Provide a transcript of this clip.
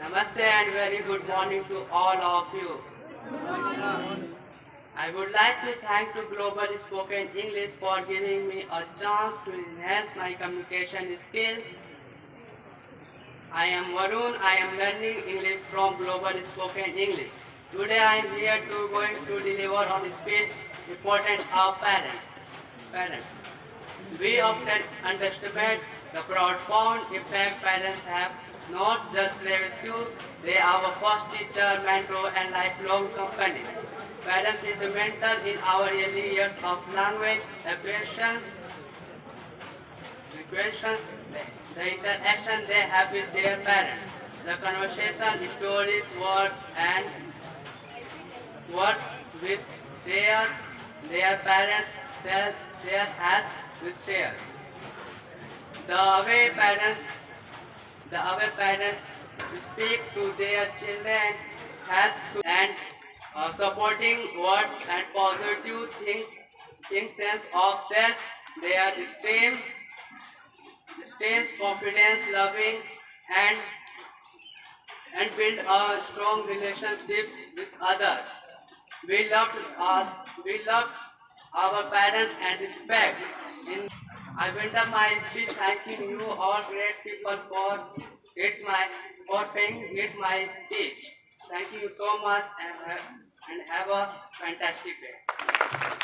Namaste and very good morning to all of you. I would like to thank to Global Spoken English for giving me a chance to enhance my communication skills. I am Varun. I am learning English from Global Spoken English. Today I am here to going to deliver on speech important of parents. Parents. We often underestimate the profound impact parents have, not just previous, they are our first teacher, mentor, and lifelong companions. Parents instrumental in our early years of language acquisition, the interaction they have with their parents, the conversation, stories, words with share their parents share has with share. The way parents the way parents speak to their children help to and supporting words and positive things sense of self, their esteem, confidence, loving and build a strong relationship with others. We loved our parents and respect. In I went up my speech thanking you all great people for paying get my speech. Thank you so much and have a fantastic day.